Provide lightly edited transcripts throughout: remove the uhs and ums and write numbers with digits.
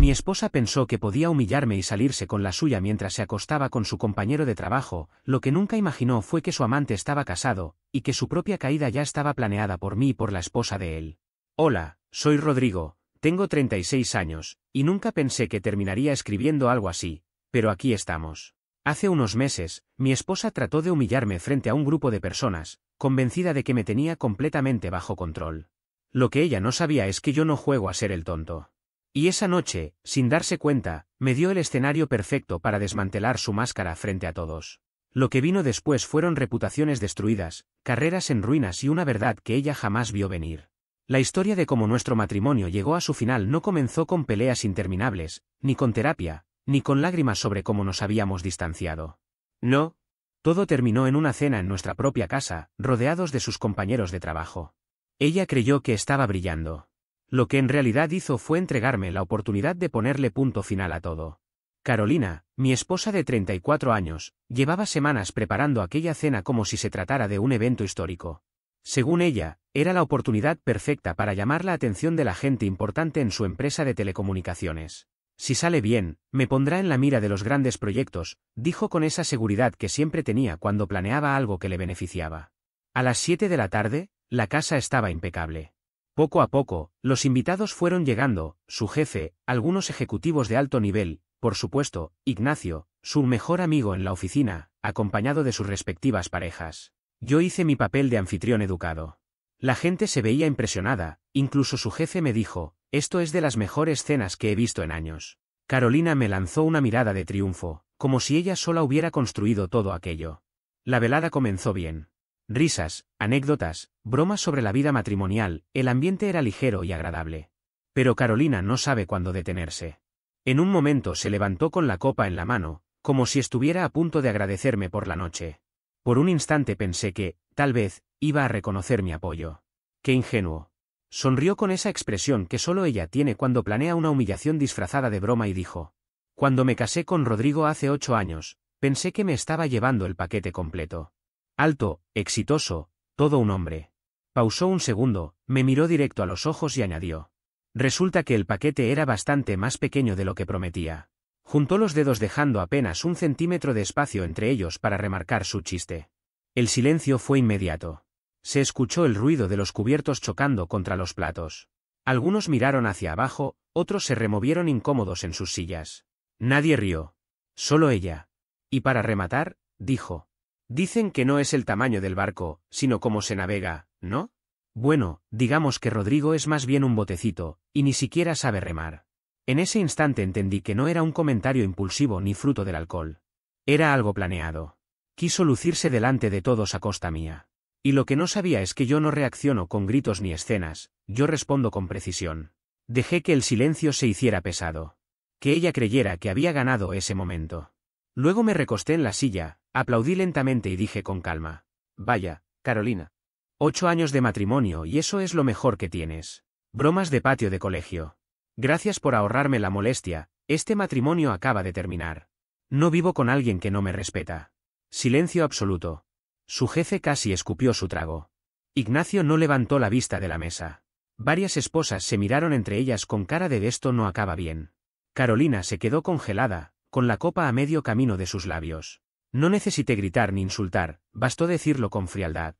Mi esposa pensó que podía humillarme y salirse con la suya mientras se acostaba con su compañero de trabajo, lo que nunca imaginó fue que su amante estaba casado, y que su propia caída ya estaba planeada por mí y por la esposa de él. Hola, soy Rodrigo, tengo 36 años, y nunca pensé que terminaría escribiendo algo así, pero aquí estamos. Hace unos meses, mi esposa trató de humillarme frente a un grupo de personas, convencida de que me tenía completamente bajo control. Lo que ella no sabía es que yo no juego a ser el tonto. Y esa noche, sin darse cuenta, me dio el escenario perfecto para desmantelar su máscara frente a todos. Lo que vino después fueron reputaciones destruidas, carreras en ruinas y una verdad que ella jamás vio venir. La historia de cómo nuestro matrimonio llegó a su final no comenzó con peleas interminables, ni con terapia, ni con lágrimas sobre cómo nos habíamos distanciado. No. Todo terminó en una cena en nuestra propia casa, rodeados de sus compañeros de trabajo. Ella creyó que estaba brillando. Lo que en realidad hizo fue entregarme la oportunidad de ponerle punto final a todo. Carolina, mi esposa de 34 años, llevaba semanas preparando aquella cena como si se tratara de un evento histórico. Según ella, era la oportunidad perfecta para llamar la atención de la gente importante en su empresa de telecomunicaciones. Si sale bien, me pondrá en la mira de los grandes proyectos, dijo con esa seguridad que siempre tenía cuando planeaba algo que le beneficiaba. A las 7 de la tarde, la casa estaba impecable. Poco a poco, los invitados fueron llegando, su jefe, algunos ejecutivos de alto nivel, por supuesto, Ignacio, su mejor amigo en la oficina, acompañado de sus respectivas parejas. Yo hice mi papel de anfitrión educado. La gente se veía impresionada, incluso su jefe me dijo, esto es de las mejores cenas que he visto en años. Carolina me lanzó una mirada de triunfo, como si ella sola hubiera construido todo aquello. La velada comenzó bien. Risas, anécdotas, bromas sobre la vida matrimonial, el ambiente era ligero y agradable. Pero Carolina no sabe cuándo detenerse. En un momento se levantó con la copa en la mano, como si estuviera a punto de agradecerme por la noche. Por un instante pensé que, tal vez, iba a reconocer mi apoyo. ¡Qué ingenuo! Sonrió con esa expresión que solo ella tiene cuando planea una humillación disfrazada de broma y dijo: Cuando me casé con Rodrigo hace 8 años, pensé que me estaba llevando el paquete completo. Alto, exitoso, todo un hombre. Pausó un segundo, me miró directo a los ojos y añadió: Resulta que el paquete era bastante más pequeño de lo que prometía. Juntó los dedos dejando apenas 1 centímetro de espacio entre ellos para remarcar su chiste. El silencio fue inmediato. Se escuchó el ruido de los cubiertos chocando contra los platos. Algunos miraron hacia abajo, otros se removieron incómodos en sus sillas. Nadie rió. Solo ella. Y para rematar, dijo: Dicen que no es el tamaño del barco, sino cómo se navega, ¿no? Bueno, digamos que Rodrigo es más bien un botecito, y ni siquiera sabe remar. En ese instante entendí que no era un comentario impulsivo ni fruto del alcohol. Era algo planeado. Quiso lucirse delante de todos a costa mía. Y lo que no sabía es que yo no reacciono con gritos ni escenas, yo respondo con precisión. Dejé que el silencio se hiciera pesado. Que ella creyera que había ganado ese momento. Luego me recosté en la silla, aplaudí lentamente y dije con calma: Vaya, Carolina. 8 años de matrimonio y eso es lo mejor que tienes. Bromas de patio de colegio. Gracias por ahorrarme la molestia, este matrimonio acaba de terminar. No vivo con alguien que no me respeta. Silencio absoluto. Su jefe casi escupió su trago. Ignacio no levantó la vista de la mesa. Varias esposas se miraron entre ellas con cara de esto no acaba bien. Carolina se quedó congelada, con la copa a medio camino de sus labios. No necesité gritar ni insultar, bastó decirlo con frialdad.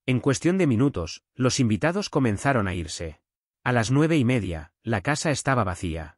En cuestión de minutos, los invitados comenzaron a irse. A las 9:30, la casa estaba vacía.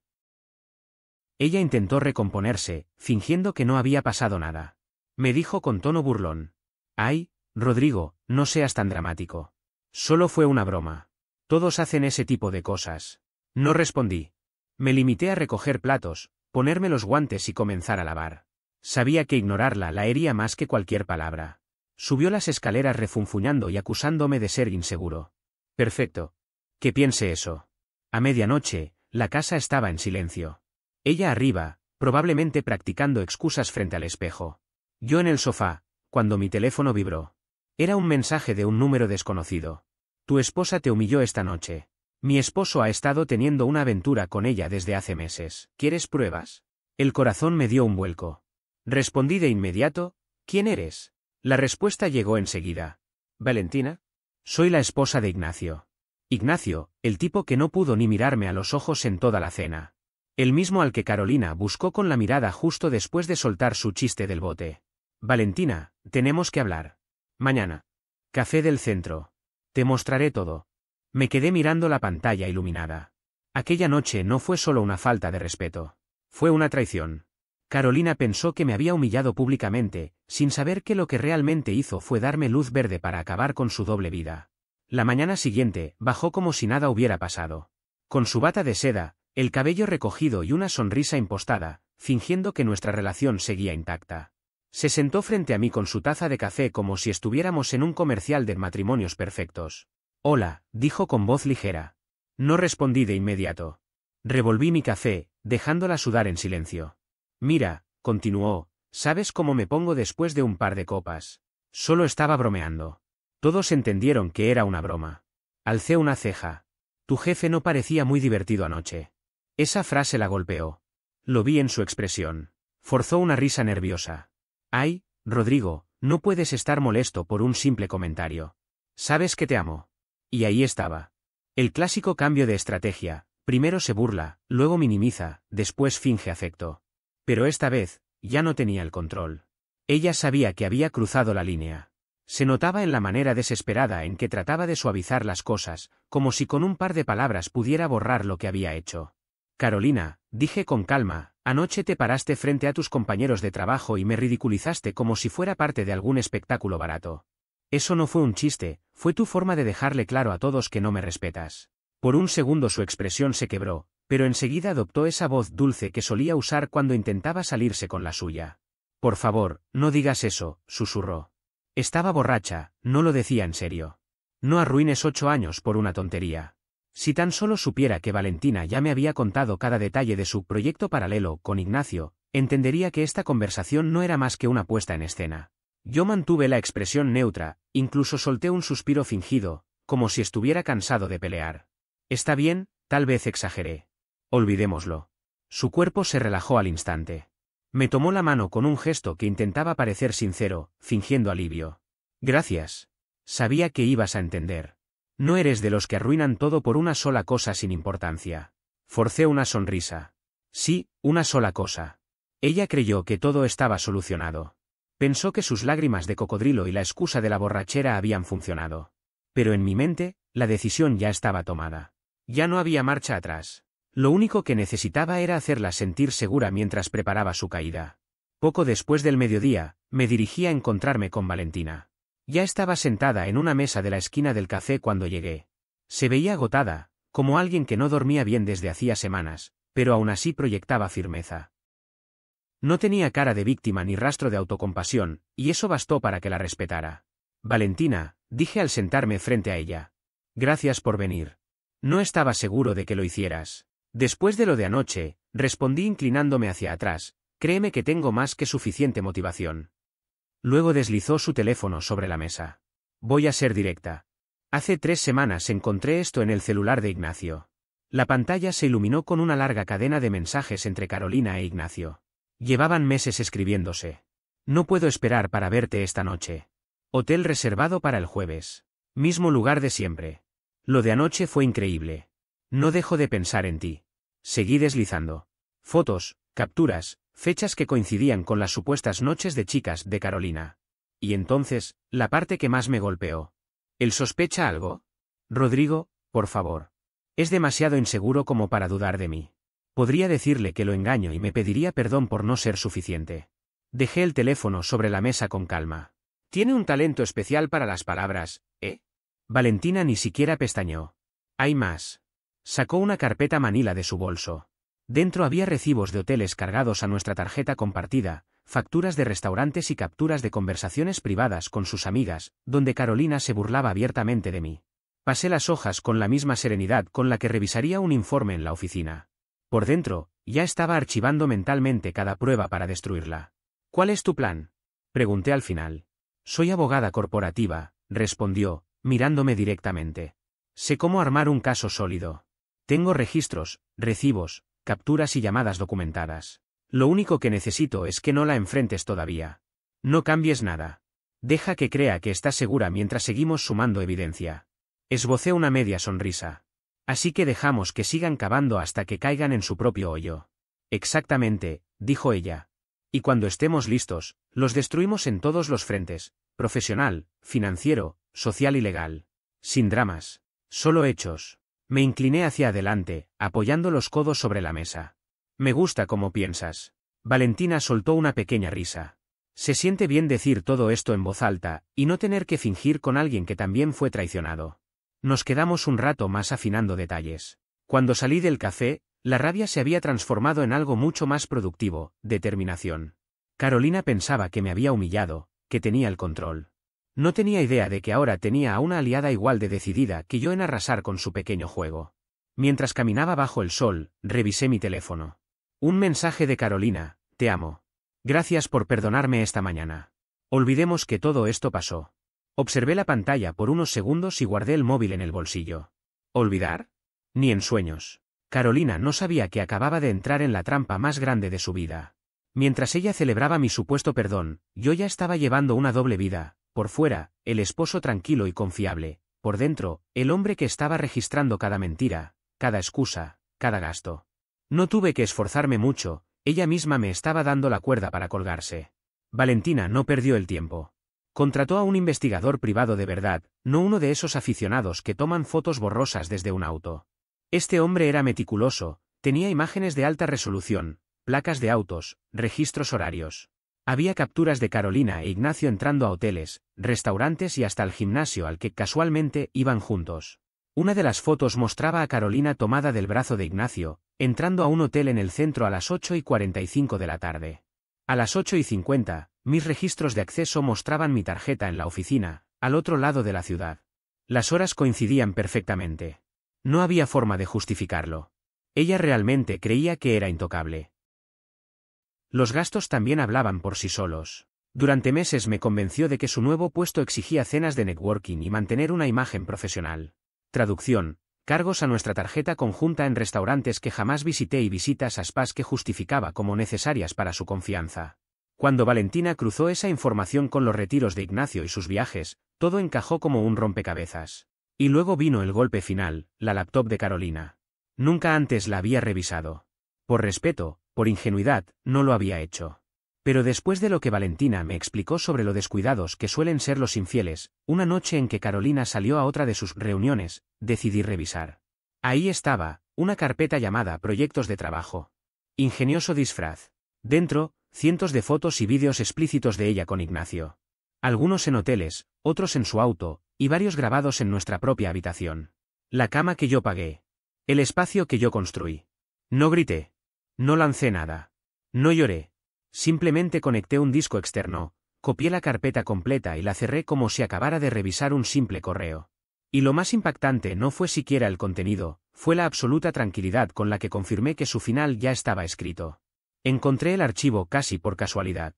Ella intentó recomponerse, fingiendo que no había pasado nada. Me dijo con tono burlón: Ay, Rodrigo, no seas tan dramático. Solo fue una broma. Todos hacen ese tipo de cosas. No respondí. Me limité a recoger platos, ponerme los guantes y comenzar a lavar. Sabía que ignorarla la hería más que cualquier palabra. Subió las escaleras refunfuñando y acusándome de ser inseguro. Perfecto. Que piense eso. A medianoche, la casa estaba en silencio. Ella arriba, probablemente practicando excusas frente al espejo. Yo en el sofá, cuando mi teléfono vibró. Era un mensaje de un número desconocido. Tu esposa te humilló esta noche. Mi esposo ha estado teniendo una aventura con ella desde hace meses. ¿Quieres pruebas? El corazón me dio un vuelco. Respondí de inmediato: ¿Quién eres? La respuesta llegó enseguida. ¿Valentina? Soy la esposa de Ignacio. Ignacio, el tipo que no pudo ni mirarme a los ojos en toda la cena. El mismo al que Carolina buscó con la mirada justo después de soltar su chiste del bote. Valentina, tenemos que hablar. Mañana. Café del centro. Te mostraré todo. Me quedé mirando la pantalla iluminada. Aquella noche no fue solo una falta de respeto. Fue una traición. Carolina pensó que me había humillado públicamente, sin saber que lo que realmente hizo fue darme luz verde para acabar con su doble vida. La mañana siguiente, bajó como si nada hubiera pasado. Con su bata de seda, el cabello recogido y una sonrisa impostada, fingiendo que nuestra relación seguía intacta. Se sentó frente a mí con su taza de café como si estuviéramos en un comercial de matrimonios perfectos. Hola, dijo con voz ligera. No respondí de inmediato. Revolví mi café, dejándola sudar en silencio. Mira, continuó, ¿sabes cómo me pongo después de un par de copas? Solo estaba bromeando. Todos entendieron que era una broma. Alcé una ceja. Tu jefe no parecía muy divertido anoche. Esa frase la golpeó. Lo vi en su expresión. Forzó una risa nerviosa. Ay, Rodrigo, no puedes estar molesto por un simple comentario. Sabes que te amo. Y ahí estaba. El clásico cambio de estrategia, primero se burla, luego minimiza, después finge afecto. Pero esta vez, ya no tenía el control. Ella sabía que había cruzado la línea. Se notaba en la manera desesperada en que trataba de suavizar las cosas, como si con un par de palabras pudiera borrar lo que había hecho. Carolina, dije con calma, anoche te paraste frente a tus compañeros de trabajo y me ridiculizaste como si fuera parte de algún espectáculo barato. Eso no fue un chiste, fue tu forma de dejarle claro a todos que no me respetas. Por un segundo su expresión se quebró, pero enseguida adoptó esa voz dulce que solía usar cuando intentaba salirse con la suya. Por favor, no digas eso, susurró. Estaba borracha, no lo decía en serio. No arruines 8 años por una tontería. Si tan solo supiera que Valentina ya me había contado cada detalle de su proyecto paralelo con Ignacio, entendería que esta conversación no era más que una puesta en escena. Yo mantuve la expresión neutra, incluso solté un suspiro fingido, como si estuviera cansado de pelear. Está bien, tal vez exageré. Olvidémoslo. Su cuerpo se relajó al instante. Me tomó la mano con un gesto que intentaba parecer sincero, fingiendo alivio. Gracias. Sabía que ibas a entender. No eres de los que arruinan todo por una sola cosa sin importancia. Forcé una sonrisa. Sí, una sola cosa. Ella creyó que todo estaba solucionado. Pensó que sus lágrimas de cocodrilo y la excusa de la borrachera habían funcionado. Pero en mi mente, la decisión ya estaba tomada. Ya no había marcha atrás. Lo único que necesitaba era hacerla sentir segura mientras preparaba su caída. Poco después del mediodía, me dirigí a encontrarme con Valentina. Ya estaba sentada en una mesa de la esquina del café cuando llegué. Se veía agotada, como alguien que no dormía bien desde hacía semanas, pero aún así proyectaba firmeza. No tenía cara de víctima ni rastro de autocompasión, y eso bastó para que la respetara. Valentina, dije al sentarme frente a ella. Gracias por venir. No estaba seguro de que lo hicieras. Después de lo de anoche, respondí inclinándome hacia atrás, créeme que tengo más que suficiente motivación. Luego deslizó su teléfono sobre la mesa. Voy a ser directa. Hace 3 semanas encontré esto en el celular de Ignacio. La pantalla se iluminó con una larga cadena de mensajes entre Carolina e Ignacio. Llevaban meses escribiéndose. No puedo esperar para verte esta noche. Hotel reservado para el jueves. Mismo lugar de siempre. Lo de anoche fue increíble. No dejo de pensar en ti. Seguí deslizando. Fotos, capturas, fechas que coincidían con las supuestas noches de chicas de Carolina. Y entonces, la parte que más me golpeó. ¿Él sospecha algo? Rodrigo, por favor. Es demasiado inseguro como para dudar de mí. Podría decirle que lo engaño y me pediría perdón por no ser suficiente. Dejé el teléfono sobre la mesa con calma. Tiene un talento especial para las palabras, ¿eh? Valentina ni siquiera pestañeó. Hay más. Sacó una carpeta manila de su bolso. Dentro había recibos de hoteles cargados a nuestra tarjeta compartida, facturas de restaurantes y capturas de conversaciones privadas con sus amigas, donde Carolina se burlaba abiertamente de mí. Pasé las hojas con la misma serenidad con la que revisaría un informe en la oficina. Por dentro, ya estaba archivando mentalmente cada prueba para destruirla. ¿Cuál es tu plan? Pregunté al final. Soy abogada corporativa, respondió, mirándome directamente. Sé cómo armar un caso sólido. Tengo registros, recibos, capturas y llamadas documentadas. Lo único que necesito es que no la enfrentes todavía. No cambies nada. Deja que crea que estás segura mientras seguimos sumando evidencia. Esbocé una media sonrisa. Así que dejamos que sigan cavando hasta que caigan en su propio hoyo. Exactamente, dijo ella. Y cuando estemos listos, los destruimos en todos los frentes, profesional, financiero, social y legal. Sin dramas. Solo hechos. Me incliné hacia adelante, apoyando los codos sobre la mesa. Me gusta cómo piensas. Valentina soltó una pequeña risa. Se siente bien decir todo esto en voz alta, y no tener que fingir con alguien que también fue traicionado. Nos quedamos un rato más afinando detalles. Cuando salí del café, la rabia se había transformado en algo mucho más productivo, determinación. Carolina pensaba que me había humillado, que tenía el control. No tenía idea de que ahora tenía a una aliada igual de decidida que yo en arrasar con su pequeño juego. Mientras caminaba bajo el sol, revisé mi teléfono. Un mensaje de Carolina: te amo. Gracias por perdonarme esta mañana. Olvidemos que todo esto pasó. Observé la pantalla por unos segundos y guardé el móvil en el bolsillo. ¿Olvidar? Ni en sueños. Carolina no sabía que acababa de entrar en la trampa más grande de su vida. Mientras ella celebraba mi supuesto perdón, yo ya estaba llevando una doble vida. Por fuera, el esposo tranquilo y confiable. Por dentro, el hombre que estaba registrando cada mentira, cada excusa, cada gasto. No tuve que esforzarme mucho, ella misma me estaba dando la cuerda para colgarse. Valentina no perdió el tiempo. Contrató a un investigador privado de verdad, no uno de esos aficionados que toman fotos borrosas desde un auto. Este hombre era meticuloso, tenía imágenes de alta resolución, placas de autos, registros horarios. Había capturas de Carolina e Ignacio entrando a hoteles, restaurantes y hasta el gimnasio al que casualmente iban juntos. Una de las fotos mostraba a Carolina tomada del brazo de Ignacio, entrando a un hotel en el centro a las 8:45 de la tarde. A las 8:50, mis registros de acceso mostraban mi tarjeta en la oficina, al otro lado de la ciudad. Las horas coincidían perfectamente. No había forma de justificarlo. Ella realmente creía que era intocable. Los gastos también hablaban por sí solos. Durante meses me convenció de que su nuevo puesto exigía cenas de networking y mantener una imagen profesional. Traducción: cargos a nuestra tarjeta conjunta en restaurantes que jamás visité y visitas a spas que justificaba como necesarias para su confianza. Cuando Valentina cruzó esa información con los retiros de Ignacio y sus viajes, todo encajó como un rompecabezas. Y luego vino el golpe final, la laptop de Carolina. Nunca antes la había revisado. Por respeto, por ingenuidad, no lo había hecho. Pero después de lo que Valentina me explicó sobre lo descuidados que suelen ser los infieles, una noche en que Carolina salió a otra de sus reuniones, decidí revisar. Ahí estaba, una carpeta llamada Proyectos de Trabajo. Ingenioso disfraz. Dentro, cientos de fotos y vídeos explícitos de ella con Ignacio. Algunos en hoteles, otros en su auto, y varios grabados en nuestra propia habitación. La cama que yo pagué. El espacio que yo construí. No grité. No lancé nada. No lloré. Simplemente conecté un disco externo, copié la carpeta completa y la cerré como si acabara de revisar un simple correo. Y lo más impactante no fue siquiera el contenido, fue la absoluta tranquilidad con la que confirmé que su final ya estaba escrito. Encontré el archivo casi por casualidad.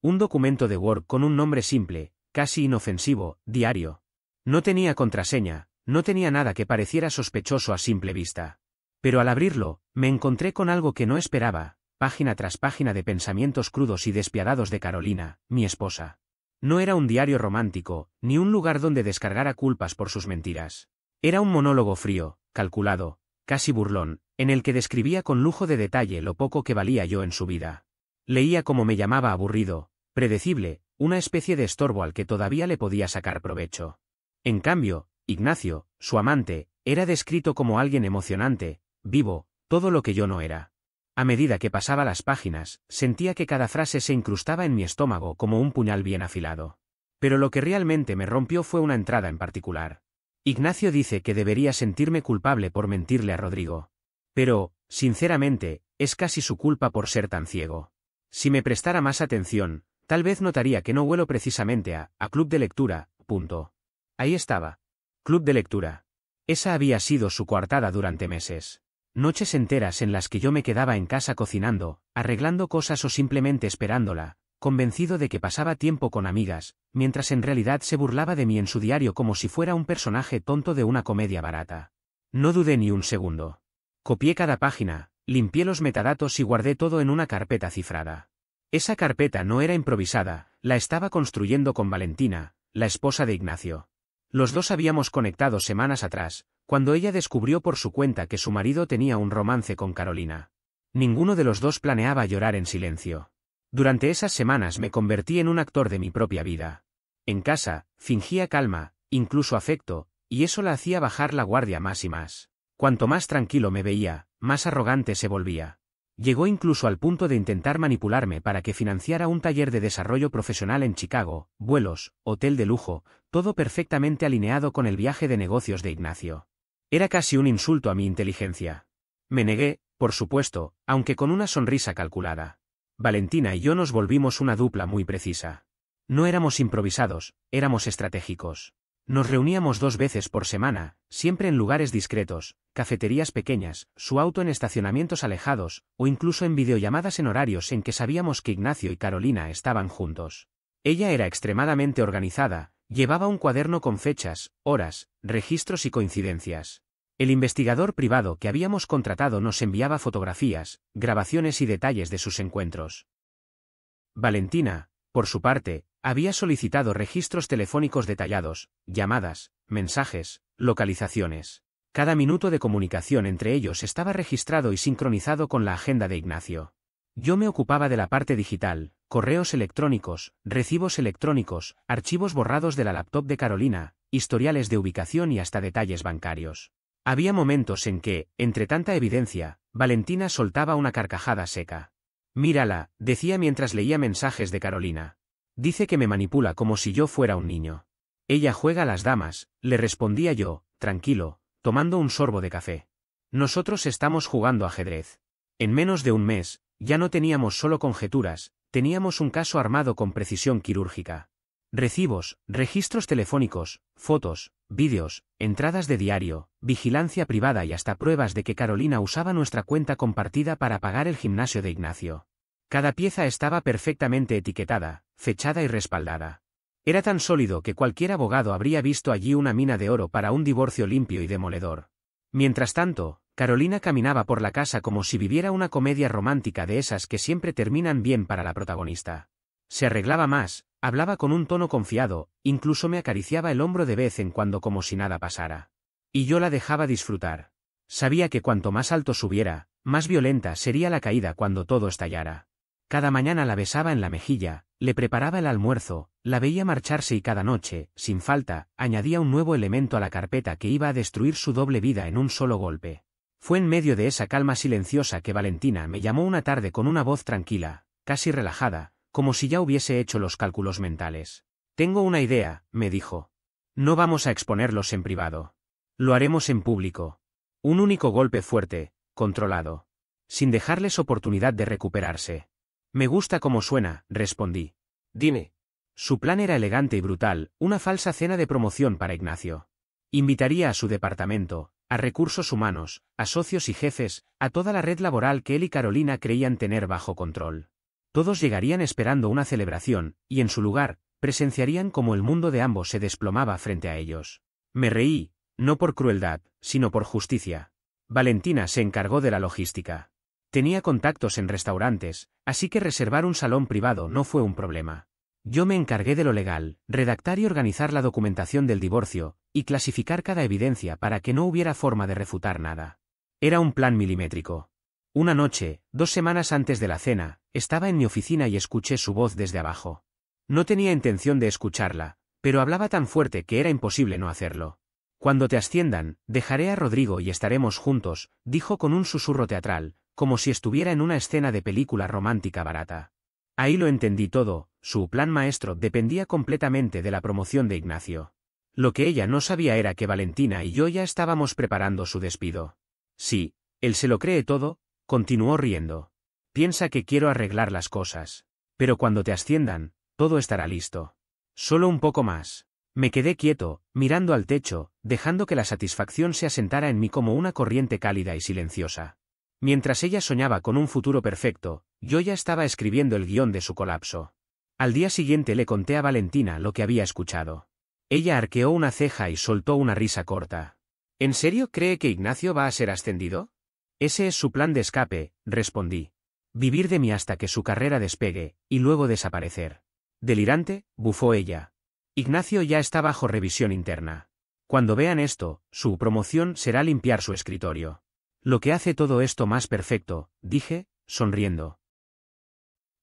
Un documento de Word con un nombre simple, casi inofensivo, diario. No tenía contraseña, no tenía nada que pareciera sospechoso a simple vista. Pero al abrirlo, me encontré con algo que no esperaba, página tras página de pensamientos crudos y despiadados de Carolina, mi esposa. No era un diario romántico, ni un lugar donde descargara culpas por sus mentiras. Era un monólogo frío, calculado, casi burlón, en el que describía con lujo de detalle lo poco que valía yo en su vida. Leía como me llamaba aburrido, predecible, una especie de estorbo al que todavía le podía sacar provecho. En cambio, Ignacio, su amante, era descrito como alguien emocionante, vivo, todo lo que yo no era. A medida que pasaba las páginas, sentía que cada frase se incrustaba en mi estómago como un puñal bien afilado. Pero lo que realmente me rompió fue una entrada en particular. Ignacio dice que debería sentirme culpable por mentirle a Rodrigo. Pero, sinceramente, es casi su culpa por ser tan ciego. Si me prestara más atención, tal vez notaría que no huelo precisamente a club de lectura, punto. Ahí estaba. Club de lectura. Esa había sido su coartada durante meses. Noches enteras en las que yo me quedaba en casa cocinando, arreglando cosas o simplemente esperándola, convencido de que pasaba tiempo con amigas, mientras en realidad se burlaba de mí en su diario como si fuera un personaje tonto de una comedia barata. No dudé ni un segundo. Copié cada página, limpié los metadatos y guardé todo en una carpeta cifrada. Esa carpeta no era improvisada, la estaba construyendo con Valentina, la esposa de Ignacio. Los dos habíamos conectado semanas atrás, cuando ella descubrió por su cuenta que su marido tenía un romance con Carolina. Ninguno de los dos planeaba llorar en silencio. Durante esas semanas me convertí en un actor de mi propia vida. En casa, fingía calma, incluso afecto, y eso la hacía bajar la guardia más y más. Cuanto más tranquilo me veía, más arrogante se volvía. Llegó incluso al punto de intentar manipularme para que financiara un taller de desarrollo profesional en Chicago, vuelos, hotel de lujo, todo perfectamente alineado con el viaje de negocios de Ignacio. Era casi un insulto a mi inteligencia. Me negué, por supuesto, aunque con una sonrisa calculada. Valentina y yo nos volvimos una dupla muy precisa. No éramos improvisados, éramos estratégicos. Nos reuníamos 2 veces por semana, siempre en lugares discretos, cafeterías pequeñas, su auto en estacionamientos alejados, o incluso en videollamadas en horarios en que sabíamos que Ignacio y Carolina estaban juntos. Ella era extremadamente organizada, llevaba un cuaderno con fechas, horas, registros y coincidencias. El investigador privado que habíamos contratado nos enviaba fotografías, grabaciones y detalles de sus encuentros. Valentina, por su parte, había solicitado registros telefónicos detallados, llamadas, mensajes, localizaciones. Cada minuto de comunicación entre ellos estaba registrado y sincronizado con la agenda de Ignacio. Yo me ocupaba de la parte digital, correos electrónicos, recibos electrónicos, archivos borrados de la laptop de Carolina, historiales de ubicación y hasta detalles bancarios. Había momentos en que, entre tanta evidencia, Valentina soltaba una carcajada seca. «Mírala», decía mientras leía mensajes de Carolina. «Dice que me manipula como si yo fuera un niño». «Ella juega a las damas», le respondía yo, tranquilo, tomando un sorbo de café. «Nosotros estamos jugando ajedrez». En menos de un mes, ya no teníamos solo conjeturas, teníamos un caso armado con precisión quirúrgica. Recibos, registros telefónicos, fotos, vídeos, entradas de diario, vigilancia privada y hasta pruebas de que Carolina usaba nuestra cuenta compartida para pagar el gimnasio de Ignacio. Cada pieza estaba perfectamente etiquetada, fechada y respaldada. Era tan sólido que cualquier abogado habría visto allí una mina de oro para un divorcio limpio y demoledor. Mientras tanto, Carolina caminaba por la casa como si viviera una comedia romántica de esas que siempre terminan bien para la protagonista. Se arreglaba más, hablaba con un tono confiado, incluso me acariciaba el hombro de vez en cuando como si nada pasara. Y yo la dejaba disfrutar. Sabía que cuanto más alto subiera, más violenta sería la caída cuando todo estallara. Cada mañana la besaba en la mejilla, le preparaba el almuerzo, la veía marcharse y cada noche, sin falta, añadía un nuevo elemento a la carpeta que iba a destruir su doble vida en un solo golpe. Fue en medio de esa calma silenciosa que Valentina me llamó una tarde con una voz tranquila, casi relajada, como si ya hubiese hecho los cálculos mentales. «Tengo una idea», me dijo. «No vamos a exponerlos en privado. Lo haremos en público. Un único golpe fuerte, controlado. Sin dejarles oportunidad de recuperarse». «Me gusta cómo suena», respondí. «Dime». Su plan era elegante y brutal, una falsa cena de promoción para Ignacio. Invitaría a su departamento, a recursos humanos, a socios y jefes, a toda la red laboral que él y Carolina creían tener bajo control. Todos llegarían esperando una celebración, y en su lugar, presenciarían cómo el mundo de ambos se desplomaba frente a ellos. Me reí, no por crueldad, sino por justicia. Valentina se encargó de la logística. Tenía contactos en restaurantes, así que reservar un salón privado no fue un problema. Yo me encargué de lo legal, redactar y organizar la documentación del divorcio, y clasificar cada evidencia para que no hubiera forma de refutar nada. Era un plan milimétrico. Una noche, 2 semanas antes de la cena, estaba en mi oficina y escuché su voz desde abajo. No tenía intención de escucharla, pero hablaba tan fuerte que era imposible no hacerlo. «Cuando te asciendan, dejaré a Rodrigo y estaremos juntos», dijo con un susurro teatral, como si estuviera en una escena de película romántica barata. Ahí lo entendí todo, su plan maestro dependía completamente de la promoción de Ignacio. Lo que ella no sabía era que Valentina y yo ya estábamos preparando su despido. «Sí, él se lo cree todo», continuó riendo. «Piensa que quiero arreglar las cosas. Pero cuando te asciendan, todo estará listo. Solo un poco más». Me quedé quieto, mirando al techo, dejando que la satisfacción se asentara en mí como una corriente cálida y silenciosa. Mientras ella soñaba con un futuro perfecto, yo ya estaba escribiendo el guión de su colapso. Al día siguiente le conté a Valentina lo que había escuchado. Ella arqueó una ceja y soltó una risa corta. «¿En serio cree que Ignacio va a ser ascendido?» «Ese es su plan de escape», respondí. «Vivir de mí hasta que su carrera despegue, y luego desaparecer». «¿Delirante?», bufó ella. «Ignacio ya está bajo revisión interna. Cuando vean esto, su promoción será limpiar su escritorio. Lo que hace todo esto más perfecto, dije, sonriendo.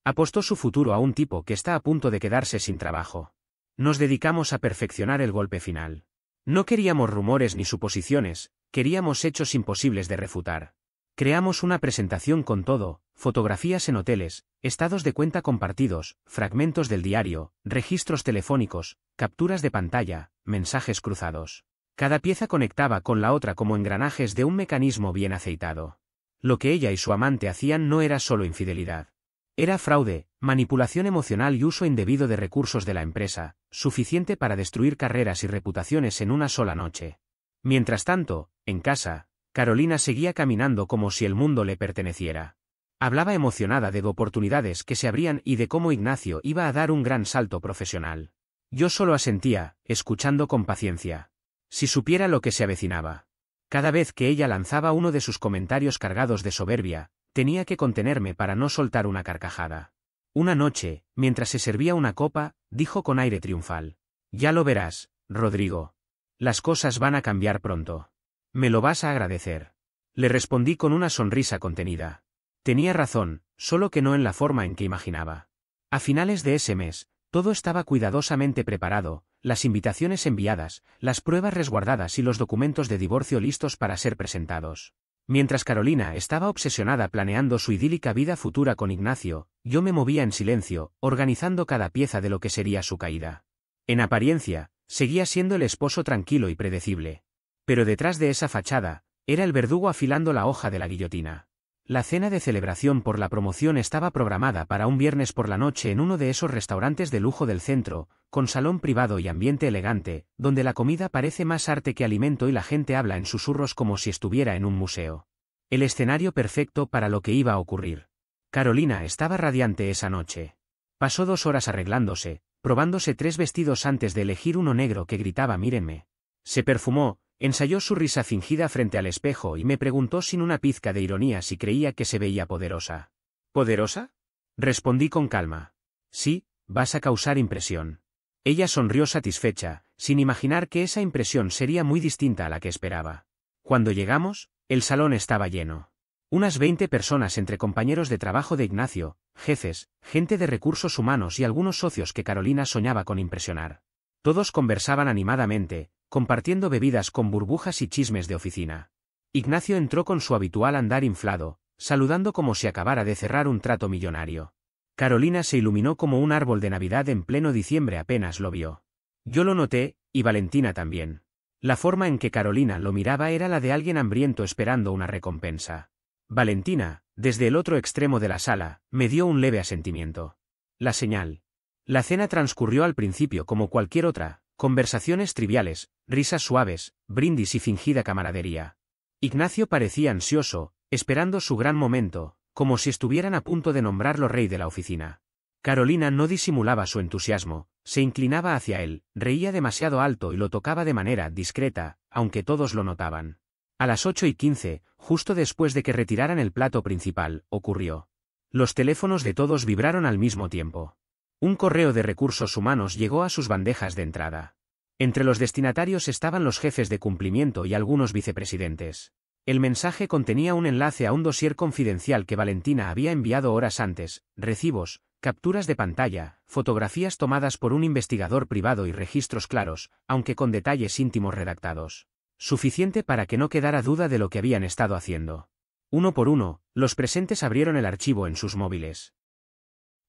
Apostó su futuro a un tipo que está a punto de quedarse sin trabajo. Nos dedicamos a perfeccionar el golpe final. No queríamos rumores ni suposiciones, queríamos hechos imposibles de refutar. Creamos una presentación con todo, fotografías en hoteles, estados de cuenta compartidos, fragmentos del diario, registros telefónicos, capturas de pantalla, mensajes cruzados. Cada pieza conectaba con la otra como engranajes de un mecanismo bien aceitado. Lo que ella y su amante hacían no era solo infidelidad. Era fraude, manipulación emocional y uso indebido de recursos de la empresa, suficiente para destruir carreras y reputaciones en una sola noche. Mientras tanto, en casa, Carolina seguía caminando como si el mundo le perteneciera. Hablaba emocionada de oportunidades que se abrían y de cómo Ignacio iba a dar un gran salto profesional. Yo solo asentía, escuchando con paciencia. Si supiera lo que se avecinaba. Cada vez que ella lanzaba uno de sus comentarios cargados de soberbia, tenía que contenerme para no soltar una carcajada. Una noche, mientras se servía una copa, dijo con aire triunfal. Ya lo verás, Rodrigo. Las cosas van a cambiar pronto. Me lo vas a agradecer. Le respondí con una sonrisa contenida. Tenía razón, solo que no en la forma en que imaginaba. A finales de ese mes, todo estaba cuidadosamente preparado, las invitaciones enviadas, las pruebas resguardadas y los documentos de divorcio listos para ser presentados. Mientras Carolina estaba obsesionada planeando su idílica vida futura con Ignacio, yo me movía en silencio, organizando cada pieza de lo que sería su caída. En apariencia, seguía siendo el esposo tranquilo y predecible. Pero detrás de esa fachada, era el verdugo afilando la hoja de la guillotina. La cena de celebración por la promoción estaba programada para un viernes por la noche en uno de esos restaurantes de lujo del centro, con salón privado y ambiente elegante, donde la comida parece más arte que alimento y la gente habla en susurros como si estuviera en un museo. El escenario perfecto para lo que iba a ocurrir. Carolina estaba radiante esa noche. Pasó 2 horas arreglándose, probándose 3 vestidos antes de elegir uno negro que gritaba «mírenme». Se perfumó, ensayó su risa fingida frente al espejo y me preguntó sin una pizca de ironía si creía que se veía poderosa. ¿Poderosa? Respondí con calma. Sí, vas a causar impresión. Ella sonrió satisfecha, sin imaginar que esa impresión sería muy distinta a la que esperaba. Cuando llegamos, el salón estaba lleno. Unas 20 personas entre compañeros de trabajo de Ignacio, jefes, gente de recursos humanos y algunos socios que Carolina soñaba con impresionar. Todos conversaban animadamente, compartiendo bebidas con burbujas y chismes de oficina. Ignacio entró con su habitual andar inflado, saludando como si acabara de cerrar un trato millonario. Carolina se iluminó como un árbol de Navidad en pleno diciembre apenas lo vio. Yo lo noté, y Valentina también. La forma en que Carolina lo miraba era la de alguien hambriento esperando una recompensa. Valentina, desde el otro extremo de la sala, me dio un leve asentimiento. La señal. La cena transcurrió al principio como cualquier otra, conversaciones triviales, risas suaves, brindis y fingida camaradería. Ignacio parecía ansioso, esperando su gran momento, como si estuvieran a punto de nombrarlo rey de la oficina. Carolina no disimulaba su entusiasmo, se inclinaba hacia él, reía demasiado alto y lo tocaba de manera discreta, aunque todos lo notaban. A las 8:15, justo después de que retiraran el plato principal, ocurrió. Los teléfonos de todos vibraron al mismo tiempo. Un correo de recursos humanos llegó a sus bandejas de entrada. Entre los destinatarios estaban los jefes de cumplimiento y algunos vicepresidentes. El mensaje contenía un enlace a un dossier confidencial que Valentina había enviado horas antes, recibos, capturas de pantalla, fotografías tomadas por un investigador privado y registros claros, aunque con detalles íntimos redactados. Suficiente para que no quedara duda de lo que habían estado haciendo. Uno por uno, los presentes abrieron el archivo en sus móviles.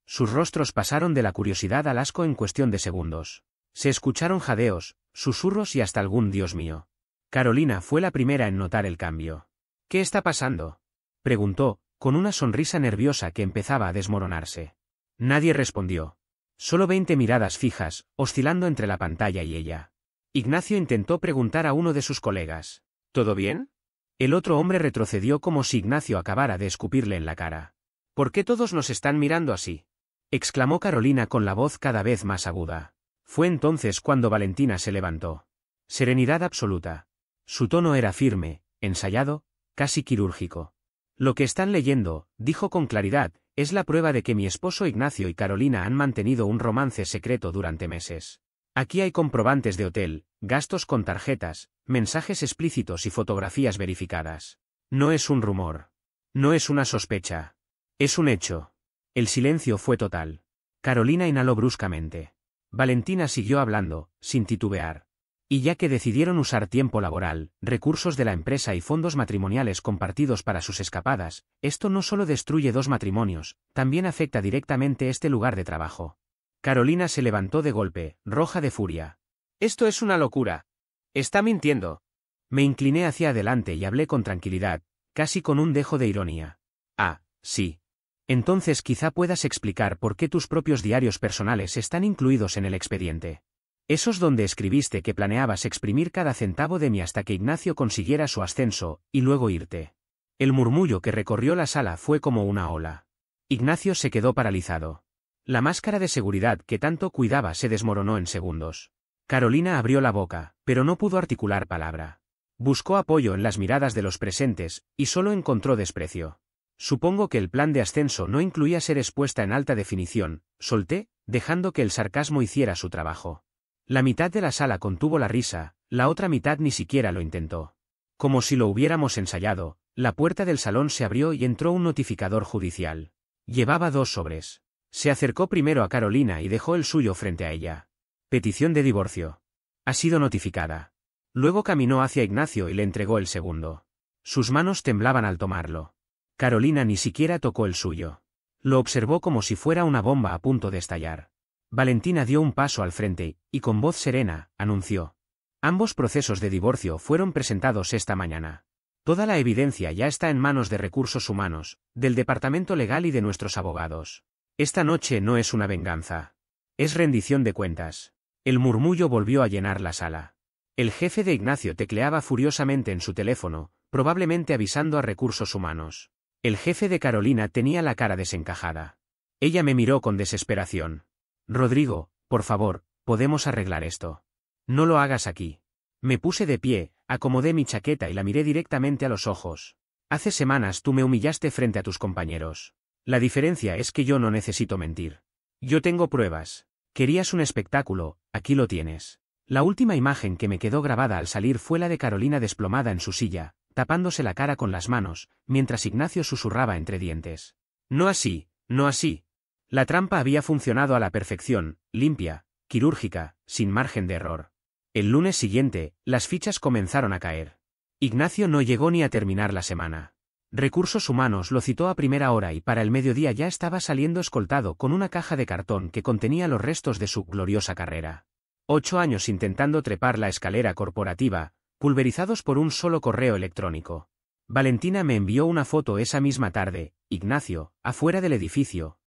Sus rostros pasaron de la curiosidad al asco en cuestión de segundos. Se escucharon jadeos, susurros y hasta algún «Dios mío». Carolina fue la primera en notar el cambio. «¿Qué está pasando?», preguntó, con una sonrisa nerviosa que empezaba a desmoronarse. Nadie respondió. Solo 20 miradas fijas, oscilando entre la pantalla y ella. Ignacio intentó preguntar a uno de sus colegas. «¿Todo bien?». El otro hombre retrocedió como si Ignacio acabara de escupirle en la cara. «¿Por qué todos nos están mirando así?», exclamó Carolina con la voz cada vez más aguda. Fue entonces cuando Valentina se levantó. Serenidad absoluta. Su tono era firme, ensayado, casi quirúrgico. «Lo que están leyendo», dijo con claridad, «es la prueba de que mi esposo Ignacio y Carolina han mantenido un romance secreto durante meses. Aquí hay comprobantes de hotel, gastos con tarjetas, mensajes explícitos y fotografías verificadas. No es un rumor. No es una sospecha. Es un hecho. El silencio fue total. Carolina inhaló bruscamente. Valentina siguió hablando, sin titubear. Y ya que decidieron usar tiempo laboral, recursos de la empresa y fondos matrimoniales compartidos para sus escapadas, esto no solo destruye 2 matrimonios, también afecta directamente este lugar de trabajo. Carolina se levantó de golpe, roja de furia. Esto es una locura. Está mintiendo. Me incliné hacia adelante y hablé con tranquilidad, casi con un dejo de ironía. Ah, sí. Entonces quizá puedas explicar por qué tus propios diarios personales están incluidos en el expediente. Esos donde escribiste que planeabas exprimir cada centavo de mí hasta que Ignacio consiguiera su ascenso, y luego irte. El murmullo que recorrió la sala fue como una ola. Ignacio se quedó paralizado. La máscara de seguridad que tanto cuidaba se desmoronó en segundos. Carolina abrió la boca, pero no pudo articular palabra. Buscó apoyo en las miradas de los presentes, y solo encontró desprecio. Supongo que el plan de ascenso no incluía ser expuesta en alta definición, solté, dejando que el sarcasmo hiciera su trabajo. La mitad de la sala contuvo la risa, la otra mitad ni siquiera lo intentó. Como si lo hubiéramos ensayado, la puerta del salón se abrió y entró un notificador judicial. Llevaba 2 sobres. Se acercó primero a Carolina y dejó el suyo frente a ella. Petición de divorcio. Ha sido notificada. Luego caminó hacia Ignacio y le entregó el segundo. Sus manos temblaban al tomarlo. Carolina ni siquiera tocó el suyo. Lo observó como si fuera una bomba a punto de estallar. Valentina dio un paso al frente, y con voz serena, anunció. Ambos procesos de divorcio fueron presentados esta mañana. Toda la evidencia ya está en manos de recursos humanos, del departamento legal y de nuestros abogados. Esta noche no es una venganza. Es rendición de cuentas. El murmullo volvió a llenar la sala. El jefe de Ignacio tecleaba furiosamente en su teléfono, probablemente avisando a recursos humanos. El jefe de Carolina tenía la cara desencajada. Ella me miró con desesperación. Rodrigo, por favor, podemos arreglar esto. No lo hagas aquí. Me puse de pie, acomodé mi chaqueta y la miré directamente a los ojos. Hace semanas tú me humillaste frente a tus compañeros. La diferencia es que yo no necesito mentir. Yo tengo pruebas. Querías un espectáculo, aquí lo tienes. La última imagen que me quedó grabada al salir fue la de Carolina desplomada en su silla, tapándose la cara con las manos, mientras Ignacio susurraba entre dientes. No así, no así. La trampa había funcionado a la perfección, limpia, quirúrgica, sin margen de error. El lunes siguiente, las fichas comenzaron a caer. Ignacio no llegó ni a terminar la semana. Recursos Humanos lo citó a primera hora y para el mediodía ya estaba saliendo escoltado con una caja de cartón que contenía los restos de su gloriosa carrera. 8 años intentando trepar la escalera corporativa, pulverizados por un solo correo electrónico. Valentina me envió una foto esa misma tarde, Ignacio, afuera del edificio.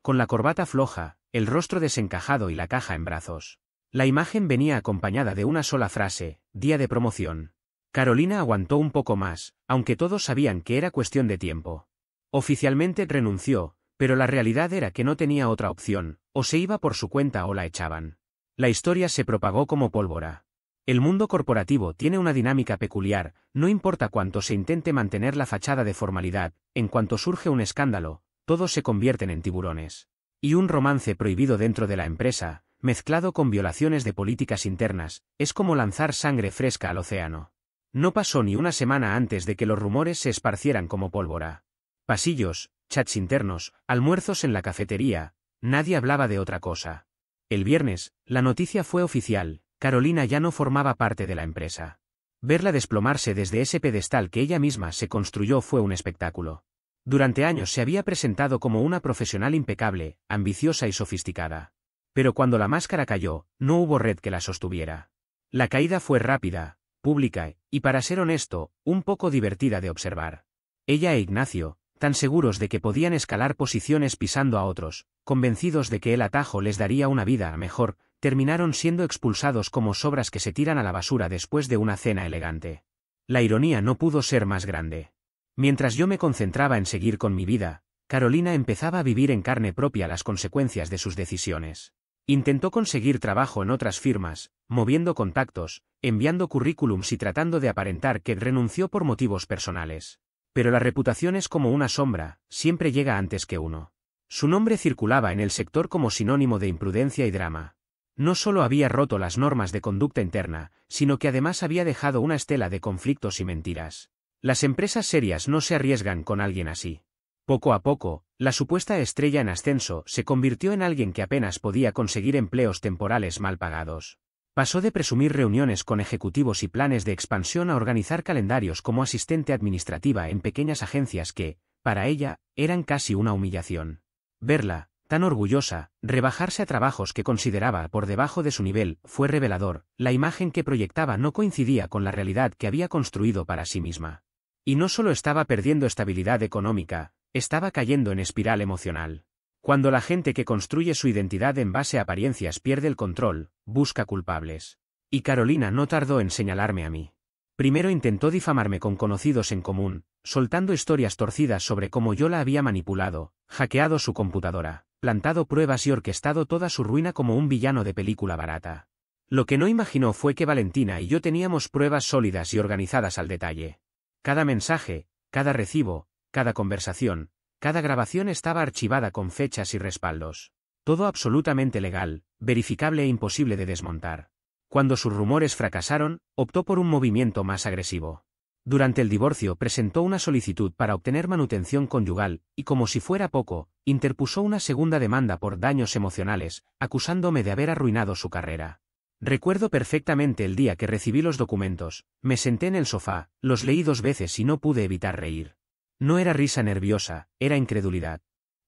Con la corbata floja, el rostro desencajado y la caja en brazos. La imagen venía acompañada de una sola frase, día de promoción. Carolina aguantó un poco más, aunque todos sabían que era cuestión de tiempo. Oficialmente renunció, pero la realidad era que no tenía otra opción, o se iba por su cuenta o la echaban. La historia se propagó como pólvora. El mundo corporativo tiene una dinámica peculiar, no importa cuánto se intente mantener la fachada de formalidad, en cuanto surge un escándalo, todos se convierten en tiburones. Y un romance prohibido dentro de la empresa, mezclado con violaciones de políticas internas, es como lanzar sangre fresca al océano. No pasó ni una semana antes de que los rumores se esparcieran como pólvora. Pasillos, chats internos, almuerzos en la cafetería, nadie hablaba de otra cosa. El viernes, la noticia fue oficial, Carolina ya no formaba parte de la empresa. Verla desplomarse desde ese pedestal que ella misma se construyó fue un espectáculo. Durante años se había presentado como una profesional impecable, ambiciosa y sofisticada. Pero cuando la máscara cayó, no hubo red que la sostuviera. La caída fue rápida, pública y, para ser honesto, un poco divertida de observar. Ella e Ignacio, tan seguros de que podían escalar posiciones pisando a otros, convencidos de que el atajo les daría una vida mejor, terminaron siendo expulsados como sobras que se tiran a la basura después de una cena elegante. La ironía no pudo ser más grande. Mientras yo me concentraba en seguir con mi vida, Carolina empezaba a vivir en carne propia las consecuencias de sus decisiones. Intentó conseguir trabajo en otras firmas, moviendo contactos, enviando currículums y tratando de aparentar que renunció por motivos personales. Pero la reputación es como una sombra, siempre llega antes que uno. Su nombre circulaba en el sector como sinónimo de imprudencia y drama. No solo había roto las normas de conducta interna, sino que además había dejado una estela de conflictos y mentiras. Las empresas serias no se arriesgan con alguien así. Poco a poco, la supuesta estrella en ascenso se convirtió en alguien que apenas podía conseguir empleos temporales mal pagados. Pasó de presumir reuniones con ejecutivos y planes de expansión a organizar calendarios como asistente administrativa en pequeñas agencias que, para ella, eran casi una humillación. Verla, tan orgullosa, rebajarse a trabajos que consideraba por debajo de su nivel, fue revelador. La imagen que proyectaba no coincidía con la realidad que había construido para sí misma. Y no solo estaba perdiendo estabilidad económica, estaba cayendo en espiral emocional. Cuando la gente que construye su identidad en base a apariencias pierde el control, busca culpables. Y Carolina no tardó en señalarme a mí. Primero intentó difamarme con conocidos en común, soltando historias torcidas sobre cómo yo la había manipulado, hackeado su computadora, plantado pruebas y orquestado toda su ruina como un villano de película barata. Lo que no imaginó fue que Valentina y yo teníamos pruebas sólidas y organizadas al detalle. Cada mensaje, cada recibo, cada conversación, cada grabación estaba archivada con fechas y respaldos. Todo absolutamente legal, verificable e imposible de desmontar. Cuando sus rumores fracasaron, optó por un movimiento más agresivo. Durante el divorcio presentó una solicitud para obtener manutención conyugal, y como si fuera poco, interpuso una segunda demanda por daños emocionales, acusándome de haber arruinado su carrera. Recuerdo perfectamente el día que recibí los documentos, me senté en el sofá, los leí 2 veces y no pude evitar reír. No era risa nerviosa, era incredulidad.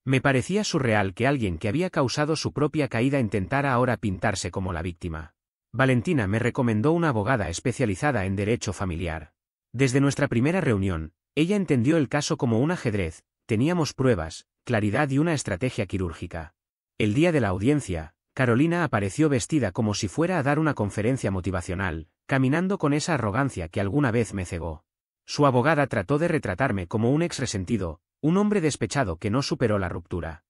Me parecía surreal que alguien que había causado su propia caída intentara ahora pintarse como la víctima. Valentina me recomendó una abogada especializada en derecho familiar. Desde nuestra primera reunión, ella entendió el caso como un ajedrez, teníamos pruebas, claridad y una estrategia quirúrgica. El día de la audiencia, Carolina apareció vestida como si fuera a dar una conferencia motivacional, caminando con esa arrogancia que alguna vez me cegó. Su abogada trató de retratarme como un ex resentido, un hombre despechado que no superó la ruptura.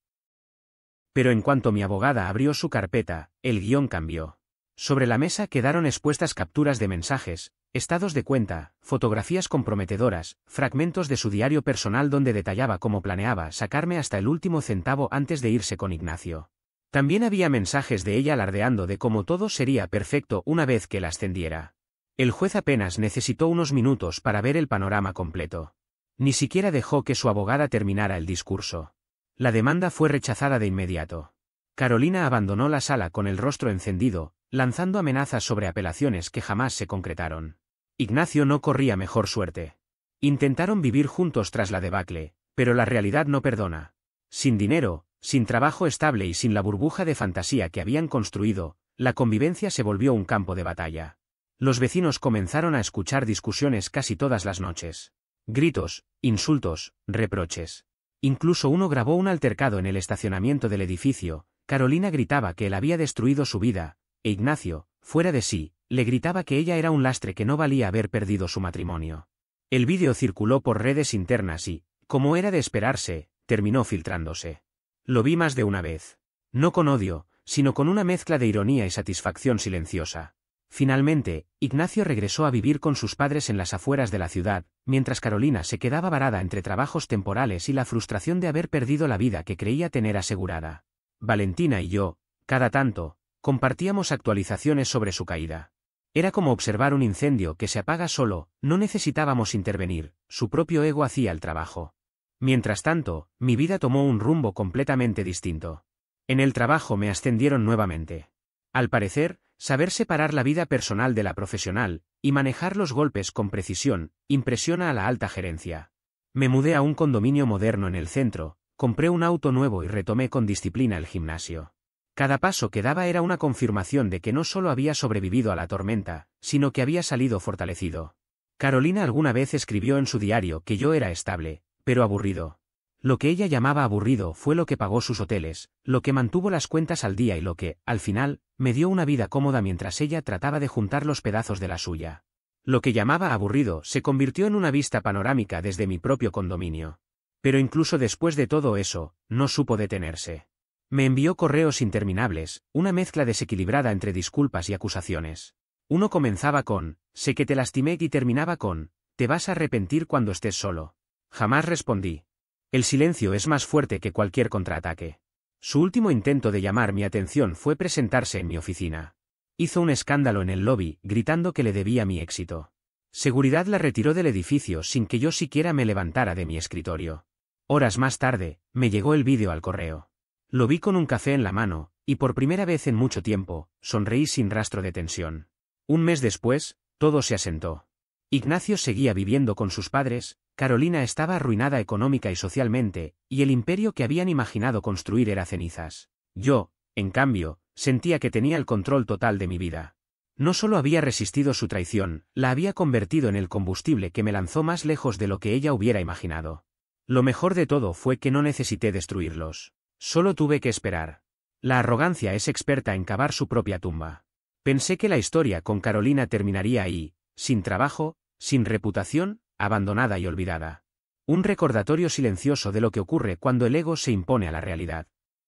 Pero en cuanto mi abogada abrió su carpeta, el guión cambió. Sobre la mesa quedaron expuestas capturas de mensajes, estados de cuenta, fotografías comprometedoras, fragmentos de su diario personal donde detallaba cómo planeaba sacarme hasta el último centavo antes de irse con Ignacio. También había mensajes de ella alardeando de cómo todo sería perfecto una vez que la ascendiera. El juez apenas necesitó unos minutos para ver el panorama completo. Ni siquiera dejó que su abogada terminara el discurso. La demanda fue rechazada de inmediato. Carolina abandonó la sala con el rostro encendido, lanzando amenazas sobre apelaciones que jamás se concretaron. Ignacio no corría mejor suerte. Intentaron vivir juntos tras la debacle, pero la realidad no perdona. Sin dinero, sin trabajo estable y sin la burbuja de fantasía que habían construido, la convivencia se volvió un campo de batalla. Los vecinos comenzaron a escuchar discusiones casi todas las noches. Gritos, insultos, reproches. Incluso uno grabó un altercado en el estacionamiento del edificio. Carolina gritaba que él había destruido su vida, e Ignacio, fuera de sí, le gritaba que ella era un lastre que no valía haber perdido su matrimonio. El vídeo circuló por redes internas y, como era de esperarse, terminó filtrándose. Lo vi más de una vez. No con odio, sino con una mezcla de ironía y satisfacción silenciosa. Finalmente, Ignacio regresó a vivir con sus padres en las afueras de la ciudad, mientras Carolina se quedaba varada entre trabajos temporales y la frustración de haber perdido la vida que creía tener asegurada. Valentina y yo, cada tanto, compartíamos actualizaciones sobre su caída. Era como observar un incendio que se apaga solo, no necesitábamos intervenir, su propio ego hacía el trabajo. Mientras tanto, mi vida tomó un rumbo completamente distinto. En el trabajo me ascendieron nuevamente. Al parecer, saber separar la vida personal de la profesional, y manejar los golpes con precisión, impresiona a la alta gerencia. Me mudé a un condominio moderno en el centro, compré un auto nuevo y retomé con disciplina el gimnasio. Cada paso que daba era una confirmación de que no solo había sobrevivido a la tormenta, sino que había salido fortalecido. Carolina alguna vez escribió en su diario que yo era estable, pero aburrido. Lo que ella llamaba aburrido fue lo que pagó sus hoteles, lo que mantuvo las cuentas al día y lo que, al final, me dio una vida cómoda mientras ella trataba de juntar los pedazos de la suya. Lo que llamaba aburrido se convirtió en una vista panorámica desde mi propio condominio. Pero incluso después de todo eso, no supo detenerse. Me envió correos interminables, una mezcla desequilibrada entre disculpas y acusaciones. Uno comenzaba con, sé que te lastimé y terminaba con, te vas a arrepentir cuando estés solo. Jamás respondí. El silencio es más fuerte que cualquier contraataque. Su último intento de llamar mi atención fue presentarse en mi oficina. Hizo un escándalo en el lobby, gritando que le debía mi éxito. Seguridad la retiró del edificio sin que yo siquiera me levantara de mi escritorio. Horas más tarde, me llegó el vídeo al correo. Lo vi con un café en la mano, y por primera vez en mucho tiempo, sonreí sin rastro de tensión. Un mes después, todo se asentó. Ignacio seguía viviendo con sus padres, Carolina estaba arruinada económica y socialmente, y el imperio que habían imaginado construir era cenizas. Yo, en cambio, sentía que tenía el control total de mi vida. No solo había resistido su traición, la había convertido en el combustible que me lanzó más lejos de lo que ella hubiera imaginado. Lo mejor de todo fue que no necesité destruirlos. Solo tuve que esperar. La arrogancia es experta en cavar su propia tumba. Pensé que la historia con Carolina terminaría ahí, sin trabajo, sin reputación, abandonada y olvidada. Un recordatorio silencioso de lo que ocurre cuando el ego se impone a la realidad.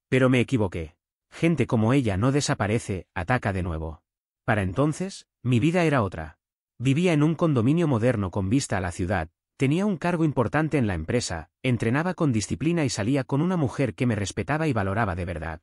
Pero me equivoqué. Gente como ella no desaparece, ataca de nuevo. Para entonces, mi vida era otra. Vivía en un condominio moderno con vista a la ciudad, tenía un cargo importante en la empresa, entrenaba con disciplina y salía con una mujer que me respetaba y valoraba de verdad.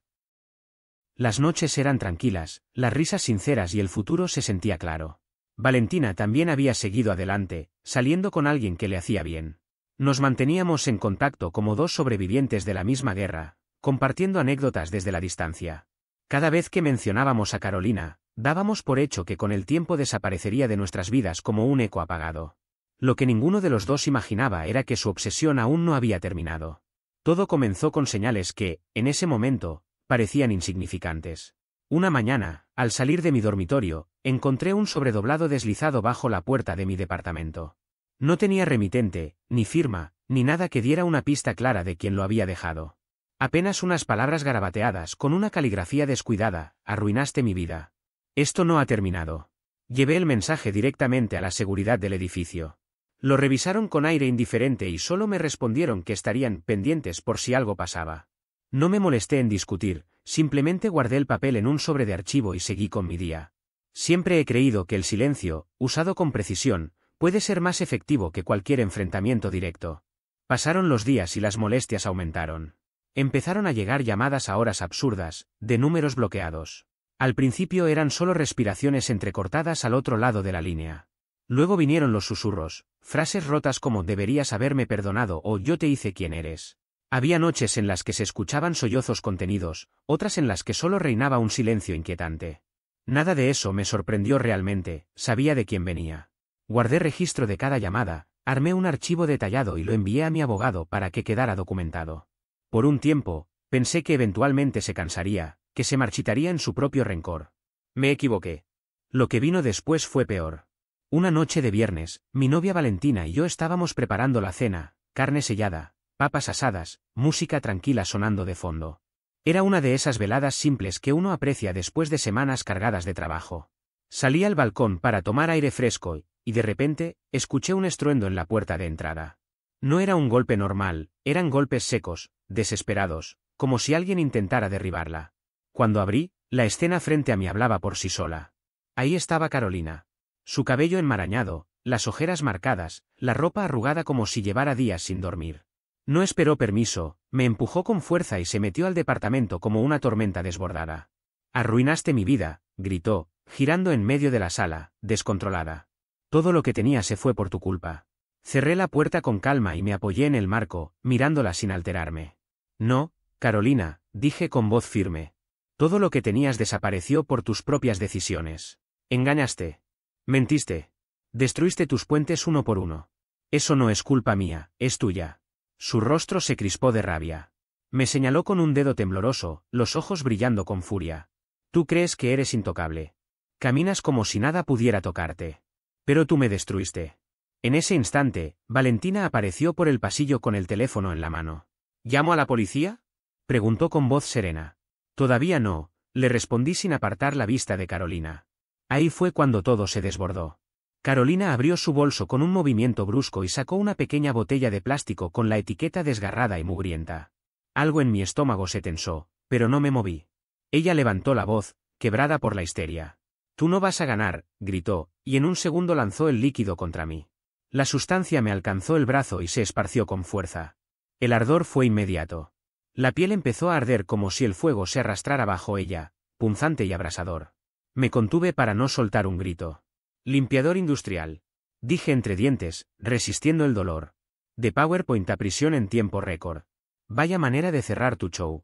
Las noches eran tranquilas, las risas sinceras y el futuro se sentía claro. Valentina también había seguido adelante, saliendo con alguien que le hacía bien. Nos manteníamos en contacto como dos sobrevivientes de la misma guerra, compartiendo anécdotas desde la distancia. Cada vez que mencionábamos a Carolina, dábamos por hecho que con el tiempo desaparecería de nuestras vidas como un eco apagado. Lo que ninguno de los dos imaginaba era que su obsesión aún no había terminado. Todo comenzó con señales que, en ese momento, parecían insignificantes. Una mañana, al salir de mi dormitorio, encontré un sobredoblado deslizado bajo la puerta de mi departamento. No tenía remitente, ni firma, ni nada que diera una pista clara de quién lo había dejado. Apenas unas palabras garabateadas con una caligrafía descuidada: arruinaste mi vida. Esto no ha terminado. Llevé el mensaje directamente a la seguridad del edificio. Lo revisaron con aire indiferente y solo me respondieron que estarían pendientes por si algo pasaba. No me molesté en discutir, simplemente guardé el papel en un sobre de archivo y seguí con mi día. Siempre he creído que el silencio, usado con precisión, puede ser más efectivo que cualquier enfrentamiento directo. Pasaron los días y las molestias aumentaron. Empezaron a llegar llamadas a horas absurdas, de números bloqueados. Al principio eran solo respiraciones entrecortadas al otro lado de la línea. Luego vinieron los susurros, frases rotas como deberías haberme perdonado o yo te hice quien eres. Había noches en las que se escuchaban sollozos contenidos, otras en las que solo reinaba un silencio inquietante. Nada de eso me sorprendió realmente, sabía de quién venía. Guardé registro de cada llamada, armé un archivo detallado y lo envié a mi abogado para que quedara documentado. Por un tiempo, pensé que eventualmente se cansaría, que se marchitaría en su propio rencor. Me equivoqué. Lo que vino después fue peor. Una noche de viernes, mi novia Valentina y yo estábamos preparando la cena, carne sellada, papas asadas, música tranquila sonando de fondo. Era una de esas veladas simples que uno aprecia después de semanas cargadas de trabajo. Salí al balcón para tomar aire fresco y de repente, escuché un estruendo en la puerta de entrada. No era un golpe normal, eran golpes secos, desesperados, como si alguien intentara derribarla. Cuando abrí, la escena frente a mí hablaba por sí sola. Ahí estaba Carolina. Su cabello enmarañado, las ojeras marcadas, la ropa arrugada como si llevara días sin dormir. No esperó permiso, me empujó con fuerza y se metió al departamento como una tormenta desbordada. Arruinaste mi vida, gritó, girando en medio de la sala, descontrolada. Todo lo que tenía se fue por tu culpa. Cerré la puerta con calma y me apoyé en el marco, mirándola sin alterarme. No, Carolina, dije con voz firme. Todo lo que tenías desapareció por tus propias decisiones. Engañaste. Mentiste. Destruiste tus puentes uno por uno. Eso no es culpa mía, es tuya. Su rostro se crispó de rabia. Me señaló con un dedo tembloroso, los ojos brillando con furia. Tú crees que eres intocable. Caminas como si nada pudiera tocarte. Pero tú me destruiste. En ese instante, Valentina apareció por el pasillo con el teléfono en la mano. ¿Llamo a la policía?, preguntó con voz serena. Todavía no, le respondí sin apartar la vista de Carolina. Ahí fue cuando todo se desbordó. Carolina abrió su bolso con un movimiento brusco y sacó una pequeña botella de plástico con la etiqueta desgarrada y mugrienta. Algo en mi estómago se tensó, pero no me moví. Ella levantó la voz, quebrada por la histeria. Tú no vas a ganar, gritó, y en un segundo lanzó el líquido contra mí. La sustancia me alcanzó el brazo y se esparció con fuerza. El ardor fue inmediato. La piel empezó a arder como si el fuego se arrastrara bajo ella, punzante y abrasador. Me contuve para no soltar un grito. Limpiador industrial. Dije entre dientes, resistiendo el dolor. De PowerPoint a prisión en tiempo récord. Vaya manera de cerrar tu show.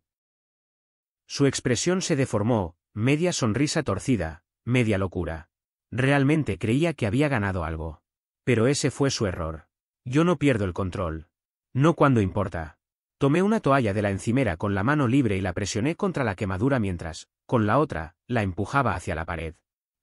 Su expresión se deformó, media sonrisa torcida, media locura. Realmente creía que había ganado algo. Pero ese fue su error. Yo no pierdo el control. No cuando importa. Tomé una toalla de la encimera con la mano libre y la presioné contra la quemadura mientras, con la otra, la empujaba hacia la pared.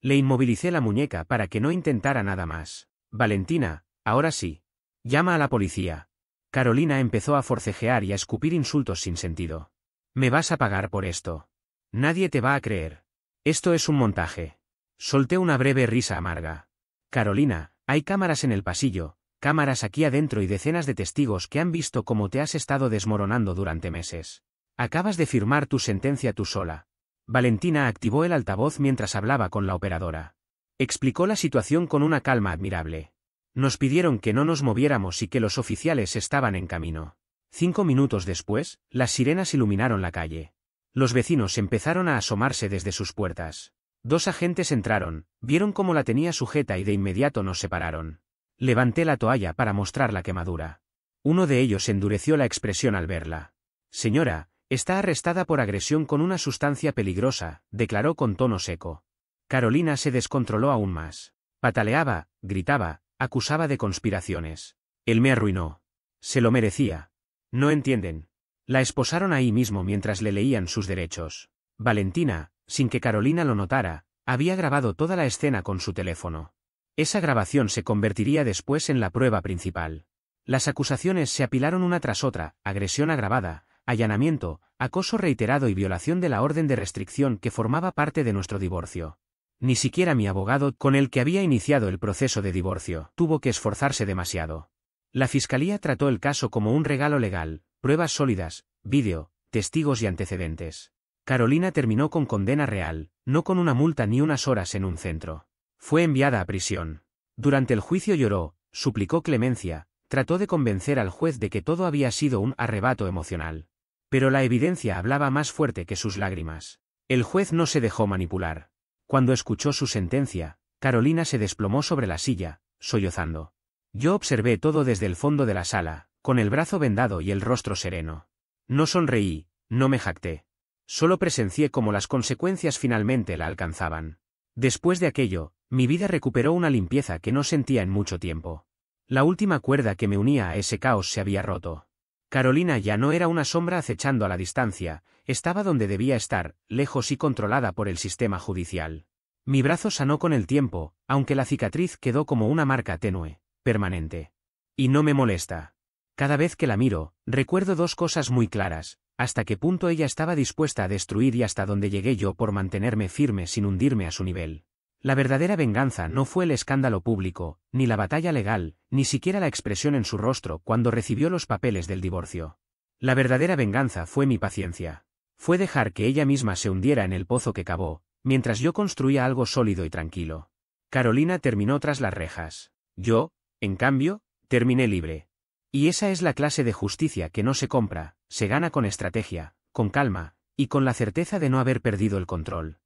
Le inmovilicé la muñeca para que no intentara nada más. Valentina, ahora sí. Llama a la policía. Carolina empezó a forcejear y a escupir insultos sin sentido. Me vas a pagar por esto. Nadie te va a creer. Esto es un montaje. Solté una breve risa amarga. Carolina, hay cámaras en el pasillo, cámaras aquí adentro y decenas de testigos que han visto cómo te has estado desmoronando durante meses. Acabas de firmar tu sentencia tú sola. Valentina activó el altavoz mientras hablaba con la operadora. Explicó la situación con una calma admirable. Nos pidieron que no nos moviéramos y que los oficiales estaban en camino. 5 minutos después, las sirenas iluminaron la calle. Los vecinos empezaron a asomarse desde sus puertas. 2 agentes entraron, vieron cómo la tenía sujeta y de inmediato nos separaron. Levanté la toalla para mostrar la quemadura. Uno de ellos endureció la expresión al verla. Señora, está arrestada por agresión con una sustancia peligrosa, declaró con tono seco. Carolina se descontroló aún más. Pataleaba, gritaba, acusaba de conspiraciones. Él me arruinó. Se lo merecía. No entienden. La esposaron ahí mismo mientras le leían sus derechos. Valentina, sin que Carolina lo notara, había grabado toda la escena con su teléfono. Esa grabación se convertiría después en la prueba principal. Las acusaciones se apilaron una tras otra: agresión agravada, allanamiento, acoso reiterado y violación de la orden de restricción que formaba parte de nuestro divorcio. Ni siquiera mi abogado, con el que había iniciado el proceso de divorcio, tuvo que esforzarse demasiado. La fiscalía trató el caso como un regalo legal: pruebas sólidas, vídeo, testigos y antecedentes. Carolina terminó con condena real, no con una multa ni unas horas en un centro. Fue enviada a prisión. Durante el juicio lloró, suplicó clemencia, trató de convencer al juez de que todo había sido un arrebato emocional. Pero la evidencia hablaba más fuerte que sus lágrimas. El juez no se dejó manipular. Cuando escuchó su sentencia, Carolina se desplomó sobre la silla, sollozando. Yo observé todo desde el fondo de la sala, con el brazo vendado y el rostro sereno. No sonreí, no me jacté. Solo presencié cómo las consecuencias finalmente la alcanzaban. Después de aquello, mi vida recuperó una limpieza que no sentía en mucho tiempo. La última cuerda que me unía a ese caos se había roto. Carolina ya no era una sombra acechando a la distancia, estaba donde debía estar, lejos y controlada por el sistema judicial. Mi brazo sanó con el tiempo, aunque la cicatriz quedó como una marca tenue, permanente. Y no me molesta. Cada vez que la miro, recuerdo 2 cosas muy claras: hasta qué punto ella estaba dispuesta a destruir y hasta dónde llegué yo por mantenerme firme sin hundirme a su nivel. La verdadera venganza no fue el escándalo público, ni la batalla legal, ni siquiera la expresión en su rostro cuando recibió los papeles del divorcio. La verdadera venganza fue mi paciencia. Fue dejar que ella misma se hundiera en el pozo que cavó, mientras yo construía algo sólido y tranquilo. Carolina terminó tras las rejas. Yo, en cambio, terminé libre. Y esa es la clase de justicia que no se compra, se gana con estrategia, con calma, y con la certeza de no haber perdido el control.